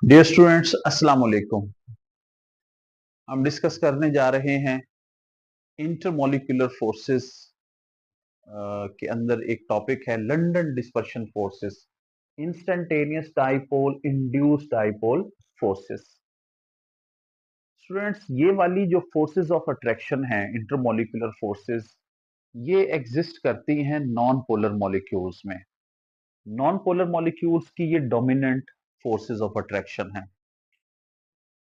Dear students, अस्सलाम वालेकुम। हम डिस्कस करने जा रहे हैं इंटरमॉलिक्यूलर फोर्सेस के अंदर एक टॉपिक है London dispersion forces, instantaneous dipole, induced dipole forces. Students, ये वाली जो फोर्सेस ऑफ अट्रैक्शन है, इंटरमॉलिक्यूलर फोर्सेस, ये एग्जिस्ट करती हैं नॉन पोलर मॉलिक्यूल्स में। नॉन पोलर मॉलिक्यूल्स की ये डोमिनेंट फोर्सेस ऑफ अट्रैक्शन है।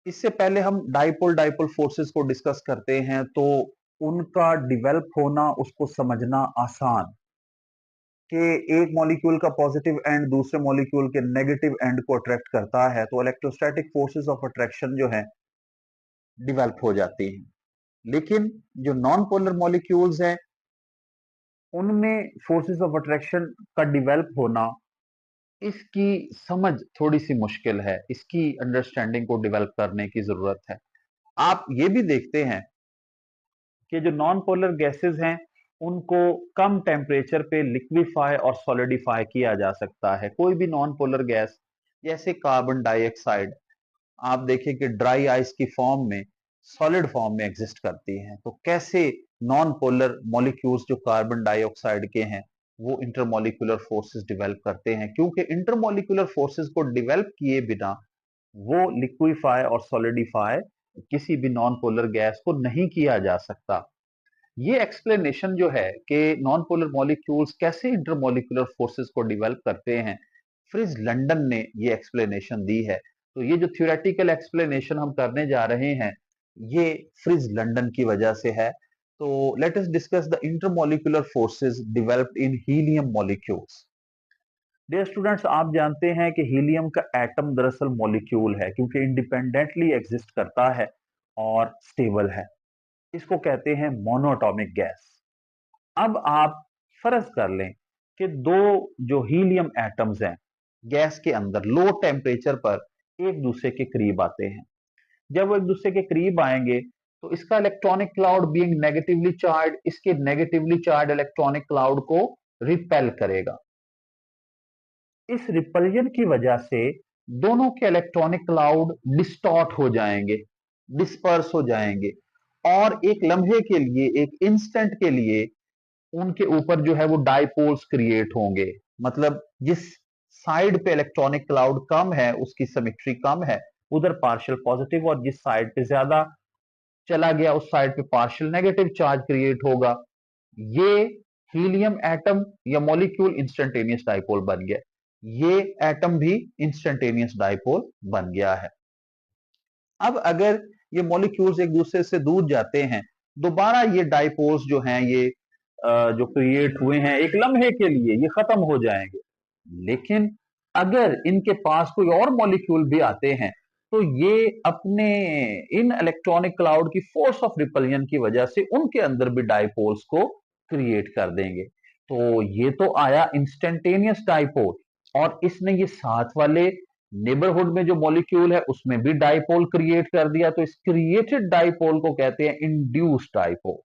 इससे पहले हम डाइपोल डाइपोल फोर्सेस को डिस्कस करते हैं तो उनका डेवलप होना, उसको समझना आसान कि एक मॉलिक्यूल का पॉजिटिव एंड दूसरे मॉलिक्यूल के नेगेटिव एंड को अट्रैक्ट करता है तो इलेक्ट्रोस्टैटिक फोर्सेस ऑफ अट्रैक्शन जो है डेवलप हो जाती हैं। लेकिन जो नॉन पोलर मॉलिक्यूल्स हैं उनमें फोर्सेस ऑफ अट्रैक्शन का डेवलप होना, इसकी समझ थोड़ी सी मुश्किल है, इसकी अंडरस्टैंडिंग को डेवलप करने की जरूरत है। आप ये भी देखते हैं कि जो नॉन पोलर गैसेस हैं उनको कम टेम्परेचर पे लिक्विफाई और सॉलिडिफाई किया जा सकता है। कोई भी नॉन पोलर गैस जैसे कार्बन डाइऑक्साइड, आप देखें कि ड्राई आइस की फॉर्म में, सॉलिड फॉर्म में एग्जिस्ट करती हैं। तो कैसे नॉन पोलर मॉलिक्यूल्स जो कार्बन डाइऑक्साइड के हैं वो इंटरमॉलिक्यूलर फोर्सेस डेवलप करते हैं, क्योंकि इंटरमॉलिक्यूलर फोर्सेस को डेवलप किए बिना वो लिक्विफाई और सॉलिडिफाई किसी भी नॉन पोलर गैस को नहीं किया जा सकता। ये एक्सप्लेनेशन जो है कि नॉन पोलर मॉलिक्यूल्स कैसे इंटरमॉलिक्यूलर फोर्सेस को डेवलप करते हैं, फ्रिज लंदन ने ये एक्सप्लेनेशन दी है। तो ये जो थ्योरेटिकल एक्सप्लेनेशन हम करने जा रहे हैं ये फ्रिज लंदन की वजह से है। तो let us discuss the intermolecular forces developed in helium molecules. Dear students, आप जानते हैं कि हीलियम का एटम दरअसल मॉलिक्यूल है क्योंकि इंडिपेंडेंटली एग्जिस्ट करता है और स्टेबल है। इसको कहते हैं मोनोटॉमिक गैस। अब आप फर्ज कर लें कि दो जो हीलियम एटम्स हैं गैस के अंदर लो टेम्परेचर पर एक दूसरे के करीब आते हैं। जब वो एक दूसरे के करीब आएंगे तो इसका electronic cloud being negatively charge इसके नेगेटिवली चार्ज इलेक्ट्रॉनिक क्लाउड को रिपेल करेगा। इस रिपल्जन की वजह से दोनों के इलेक्ट्रॉनिक क्लाउड डिस्टॉर्ट हो जाएंगे, डिस्पर्स हो जाएंगे और एक लम्हे के लिए, एक इंस्टेंट के लिए उनके ऊपर जो है वो डाइपोल्स क्रिएट होंगे। मतलब जिस साइड पे इलेक्ट्रॉनिक क्लाउड कम है उसकी सिमेट्री कम है, उधर पार्शियल पॉजिटिव, और जिस साइड पे ज्यादा चला गया उस साइड पे पार्शियल नेगेटिव चार्ज क्रिएट होगा। ये हीलियम एटम या मॉलिक्यूल इंस्टेंटेनियस डाइपोल बन गया। ये एटम भी इंस्टेंटेनियस डाइपोल बन गया है। अब अगर ये मॉलिक्यूल्स एक दूसरे से दूर जाते हैं, दोबारा ये डाइपोल्स जो हैं ये जो क्रिएट हुए हैं एक लम्हे के लिए ये खत्म हो जाएंगे। लेकिन अगर इनके पास कोई और मॉलिक्यूल भी आते हैं तो ये अपने इन इलेक्ट्रॉनिक क्लाउड की फोर्स ऑफ रिपल्जन की वजह से उनके अंदर भी डाइपोल्स को क्रिएट कर देंगे। तो ये तो आया इंस्टेंटेनियस डाइपोल, और इसने ये साथ वाले नेबरहुड में जो मॉलिक्यूल है उसमें भी डाइपोल क्रिएट कर दिया। तो इस क्रिएटेड डाइपोल को कहते हैं इंड्यूस्ड डाइपोल।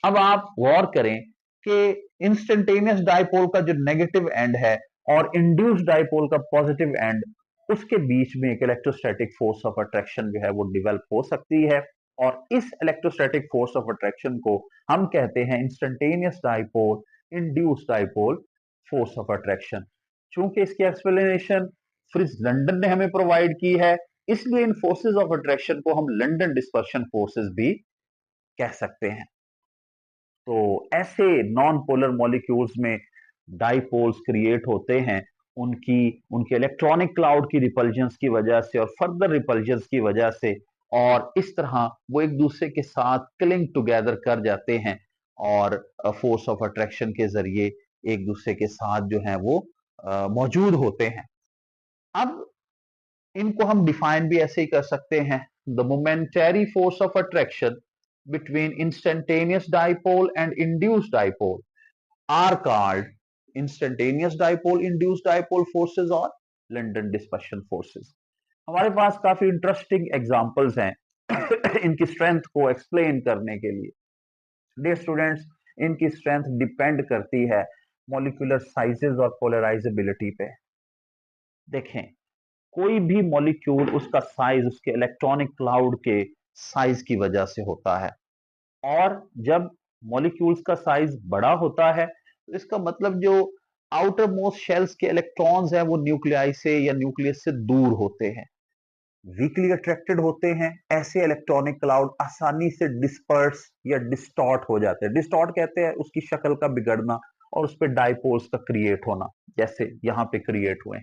अब आप गौर करें कि इंस्टेंटेनियस डाइपोल का जो नेगेटिव एंड है और इंड्यूस्ड डाइपोल का पॉजिटिव एंड, उसके बीच में एक इलेक्ट्रोस्टैटिक फोर्स ऑफ अट्रैक्शन जो है वो डेवलप हो सकती है। और इस इलेक्ट्रोस्टैटिक फोर्स ऑफ अट्रैक्शन को हम कहते हैं instantaneous dipole, induced dipole force of attraction. चूंकि इसकी एक्सप्लेनेशन फ्रिज लंदन ने हमें प्रोवाइड की है, इसलिए इन फोर्सेस ऑफ अट्रैक्शन को हम लंदन डिस्पर्शन फोर्सेस भी कह सकते हैं। तो ऐसे नॉन पोलर मॉलिक्यूल्स में डाइपोल्स क्रिएट होते हैं, उनकी उनके इलेक्ट्रॉनिक क्लाउड की रिपल्जन्स की वजह से और फर्दर रिपल्जन्स की वजह से, और इस तरह वो एक दूसरे के साथ क्लिंग टुगेदर कर जाते हैं और फोर्स ऑफ अट्रैक्शन के जरिए एक दूसरे के साथ जो है वो मौजूद होते हैं। अब इनको हम डिफाइन भी ऐसे ही कर सकते हैं। The momentary force of attraction between instantaneous dipole and induced dipole are called instantaneous dipole induced dipole forces or London dispersion forces। हमारे पास काफी इंटरेस्टिंग एग्जांपल्स हैं इनकी स्ट्रेंथ को एक्सप्लेन करने के लिए। डियर स्टूडेंट्स, इनकी स्ट्रेंथ डिपेंड करती है मॉलिक्यूलर साइजेस और पोलराइजेबिलिटी पे। देखें, कोई भी मॉलिक्यूल उसका साइज उसके इलेक्ट्रॉनिक क्लाउड के साइज की वजह से होता है। और जब मॉलिक्यूल्स का साइज बड़ा होता है तो इसका मतलब जो आउटर मोस्ट शेल्स के इलेक्ट्रॉन्स हैं वो न्यूक्लियाई से या न्यूक्लियस से दूर होते हैं, वीकली अट्रैक्टेड होते हैं। ऐसे इलेक्ट्रॉनिक क्लाउड आसानी से डिस्पर्स या डिस्टॉर्ट हो जाते हैं। डिस्टॉर्ट कहते हैं उसकी शक्ल का बिगड़ना और उस पर डाइपोल्स का क्रिएट होना, जैसे यहां पे क्रिएट हुए।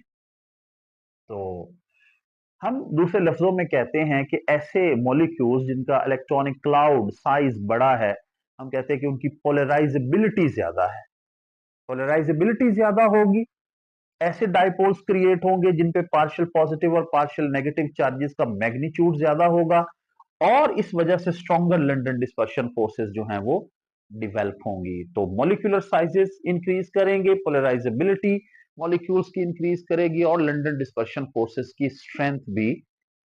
तो हम दूसरे लफ्जों में कहते हैं कि ऐसे मॉलिक्यूल्स जिनका इलेक्ट्रॉनिक क्लाउड साइज बड़ा है, हम कहते हैं कि उनकी पोलराइजेबिलिटी ज्यादा है। पोलराइजेबिलिटी ज्यादा होगी, ऐसे डाइपोल्स क्रिएट होंगे जिन पे पार्शियल पॉजिटिव और पार्शियल नेगेटिव चार्जेस का मैग्नीट्यूड ज्यादा होगा, और इस वजह से स्ट्रॉन्गर लंडन डिस्पर्शन फोर्सेस जो हैं वो डिवेल्प होंगी। तो मॉलिक्यूलर साइजेस इंक्रीज करेंगे, पोलराइजेबिलिटी मॉलिक्यूल्स की इंक्रीज करेगी और लंडन डिस्पर्शन फोर्सेस की स्ट्रेंथ भी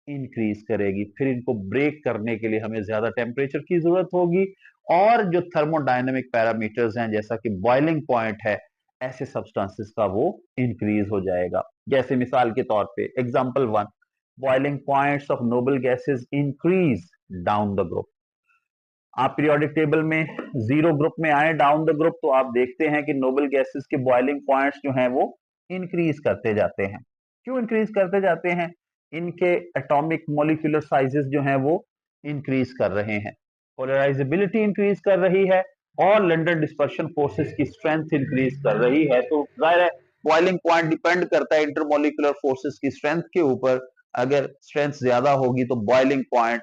इंक्रीज करेगी। फिर इनको ब्रेक करने के लिए हमें ज्यादा टेम्परेचर की जरूरत होगी, और जो थर्मोडायनेमिक पैरामीटर्स हैं जैसा कि बॉइलिंग पॉइंट है, ऐसे सब्सटेंसेस का वो इंक्रीज हो जाएगा। जैसे मिसाल के तौर पे example 1, boiling points of noble gases increase down the group. आप पीरियोडिक टेबल में जीरो ग्रुप में आए डाउन द ग्रुप, तो आप देखते हैं कि नोबल गैसेस के बॉइलिंग पॉइंट्स जो हैं वो इंक्रीज करते जाते हैं। क्यों इंक्रीज करते जाते हैं? इनके एटॉमिक मॉलिक्यूलर साइजेस जो हैं वो इंक्रीज कर रहे हैं, पोलराइजेबिलिटी इंक्रीज कर रही है और लंडन डिस्पर्शन फोर्सेस की स्ट्रेंथ इंक्रीज कर रही है। तो जाहिर है बॉइलिंग पॉइंट डिपेंड करता है इंटरमोलिकुलर फोर्सेस की स्ट्रेंथ के ऊपर। अगर स्ट्रेंथ ज्यादा होगी तो बॉइलिंग पॉइंट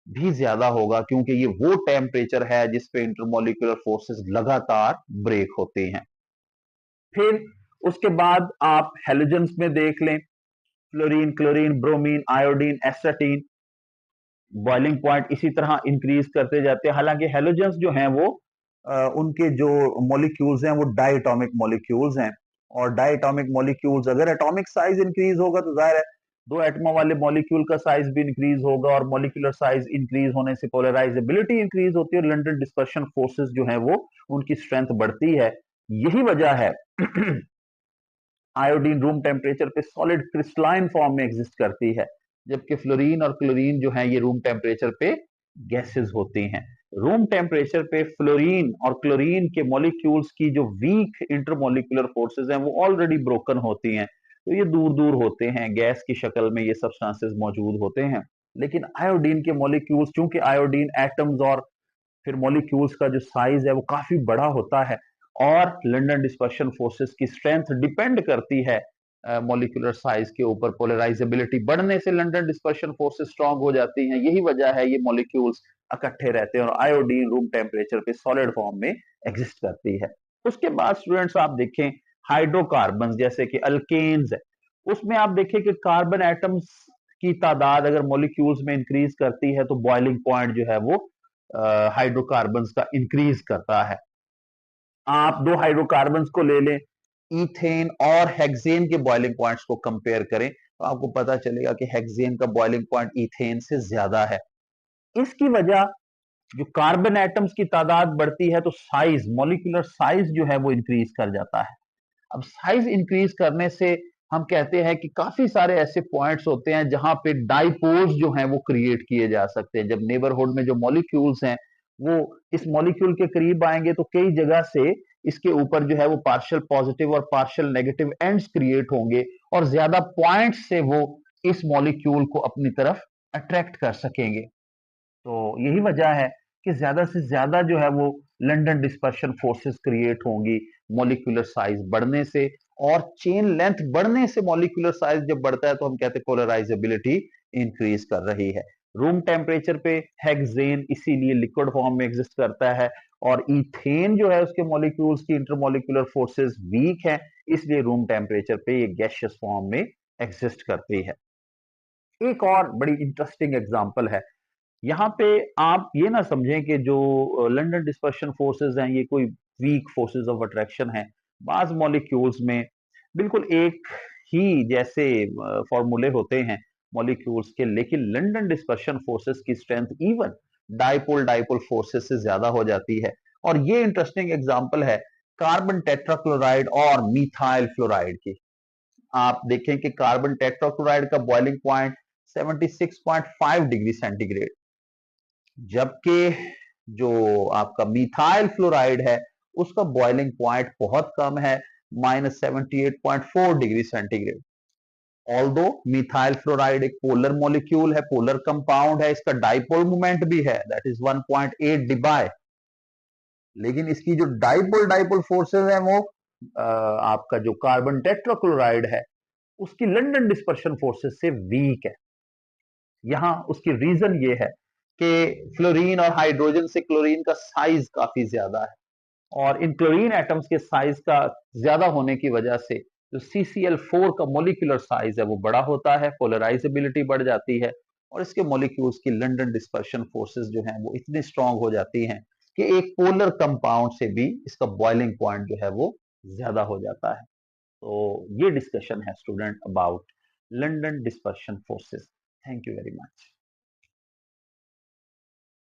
भी ज्यादा होगा, क्योंकि ये वो टेम्परेचर है जिस पे इंटरमोलिकुलर फोर्सेस लगातार ब्रेक होते हैं। फिर उसके बाद आप हेलोजेंस में देख लें, fluorine, chlorine, bromine, iodine, astatine, boiling point इसी तरह इंक्रीज करते जाते हैं। हालांकि हेलोजेंस जो हैं वो उनके जो मॉलिक्यूल्स हैं वो डायटोमिक मॉलिक्यूल्स हैं, और डायटोमिक मॉलिक्यूल्स अगर एटॉमिक साइज इंक्रीज होगा तो जाहिर है दो एटमों वाले मॉलिक्यूल का साइज भी इंक्रीज होगा, और मॉलिक्यूलर साइज इंक्रीज होने से पोलराइजेबिलिटी इंक्रीज होती है और लंडन डिस्पर्शन फोर्सेस जो है वो उनकी स्ट्रेंथ बढ़ती है। यही वजह है आयोडीन रूम टेम्परेचर पे सॉलिड क्रिस्टलाइन फॉर्म में एग्जिस्ट करती है, जबकि फ्लोरीन और क्लोरीन जो है ये रूम टेम्परेचर पे गैसेस होती हैं। रूम टेम्परेचर पे फ्लोरीन और क्लोरीन के मॉलिक्यूल्स की जो वीक इंटरमोलिकुलर फोर्सेस हैं वो ऑलरेडी ब्रोकन होती हैं, तो ये दूर दूर होते हैं, गैस की शक्ल में ये सब्सटेंसेस मौजूद होते हैं। लेकिन आयोडीन के मॉलिक्यूल्स, चूंकि आयोडीन एटम्स और फिर मॉलिक्यूल्स का जो साइज है वो काफी बड़ा होता है, और लंडन डिस्पर्शन फोर्सेस की स्ट्रेंथ डिपेंड करती है मॉलिक्यूलर साइज के ऊपर। पोलराइजेबिलिटी बढ़ने से लंडन डिस्पर्शन फोर्सेस स्ट्रांग हो जाती हैं। यही वजह है ये मॉलिक्यूल्स इकट्ठे रहते हैं और आयोडीन रूम टेम्परेचर पे सॉलिड फॉर्म में एग्जिस्ट करती है। उसके बाद स्टूडेंट्स आप देखें हाइड्रोकार्बन जैसे कि अल्केन्स है, उसमें आप देखें कि कार्बन एटम्स की तादाद अगर मॉलिक्यूल्स में इंक्रीज करती है तो बॉइलिंग पॉइंट जो है वो हाइड्रोकार्बन का इंक्रीज करता है। आप दो हाइड्रोकार्बन को ले लें, ईथेन और हेक्सेन के बॉइलिंग पॉइंट्स को कंपेयर करें, तो आपको पता चलेगा कि हेक्सेन का बॉइलिंग पॉइंट ईथेन से ज्यादा है। इसकी वजह, जो कार्बन एटम्स की तादाद बढ़ती है तो साइज, मॉलिक्यूलर साइज जो है वो इंक्रीज कर जाता है। अब साइज इंक्रीज करने से हम कहते हैं कि काफी सारे ऐसे पॉइंट्स होते हैं जहां पे डाइपोल्स जो हैं वो क्रिएट किए जा सकते हैं। जब नेबरहुड में जो मॉलिक्यूल्स हैं वो इस मॉलिक्यूल के करीब आएंगे तो कई जगह से इसके ऊपर जो है वो पार्शियल पॉजिटिव और पार्शियल नेगेटिव एंड्स क्रिएट होंगे, और ज्यादा पॉइंट्स से वो इस मॉलिक्यूल को अपनी तरफ अट्रैक्ट कर सकेंगे। तो यही वजह है कि ज्यादा से ज्यादा जो है वो लंडन डिस्पर्शन फोर्सेस क्रिएट होंगी मॉलिक्यूलर साइज बढ़ने से, और चेन लेंथ बढ़ने से मॉलिक्यूलर साइज जब बढ़ता है तो हम कहते हैं पोलराइजेबिलिटी इंक्रीज कर रही है। रूम टेम्परेचर पे हेक्सेन इसीलिए लिक्विड फॉर्म में एग्जिस्ट करता है, और इथेन जो है उसके मॉलिक्यूल्स की इंटरमोलिकुलर फोर्सेस वीक है, इसलिए रूम टेम्परेचर पे ये गैसियस फॉर्म में एग्जिस्ट करती है। एक और बड़ी इंटरेस्टिंग एग्जांपल है, यहाँ पे आप ये ना समझें कि जो लंडन डिस्पर्शन फोर्सेस हैं ये कोई वीक फोर्सेस ऑफ अट्रैक्शन है। बाज मॉलिक्यूल्स में बिल्कुल एक ही जैसे फॉर्मूले होते हैं मॉलिक्यूल्स के, लेकिन लंडन डिस्पर्शन फोर्सेस की strength even dipole dipole forces से ज्यादा हो जाती है। और ये इंटरेस्टिंग एग्जांपल है कार्बन टेट्राक्लोराइड और मिथाइल फ्लोराइड की। आप देखें कि कार्बन टेट्राक्लोराइड का बॉइलिंग पॉइंट 76.5 डिग्री सेंटीग्रेड, जबकि जो आपका मिथाइल फ्लोराइड है उसका बॉइलिंग पॉइंट बहुत कम है, -78.4 degree centigrade. Although methyl fluoride एक पोलर मॉलिक्यूल है, पोलर कंपाउंड है, इसका डाइपोल मोमेंट भी है, दैट इज 1.8 डिबाई, लेकिन इसकी जो डाइपोल डाइपोल फोर्सेस है वो आपका जो कार्बन टेट्राक्लोराइड है उसकी लंदन डिस्पर्शन फोर्सेस से वीक है। यहां उसकी रीजन ये है कि फ्लोरीन और हाइड्रोजन से क्लोरीन का साइज काफी ज्यादा है, और इन क्लोरीन एटम्स के साइज का ज्यादा होने की वजह से जो CCl4 का मोलिकुलर साइज है वो बड़ा होता है, पोलराइजेबिलिटी बढ़ जाती है, और इसके मोलिक्यूल्स की लंदन डिस्पर्शन फोर्सेस जो हैं वो इतनी स्ट्रांग हो जाती हैं कि एक पोलर कंपाउंड से भी इसका बॉइलिंग पॉइंट जो है वो ज्यादा हो जाता है। तो ये डिस्कशन है student about London dispersion forces. Thank you very much.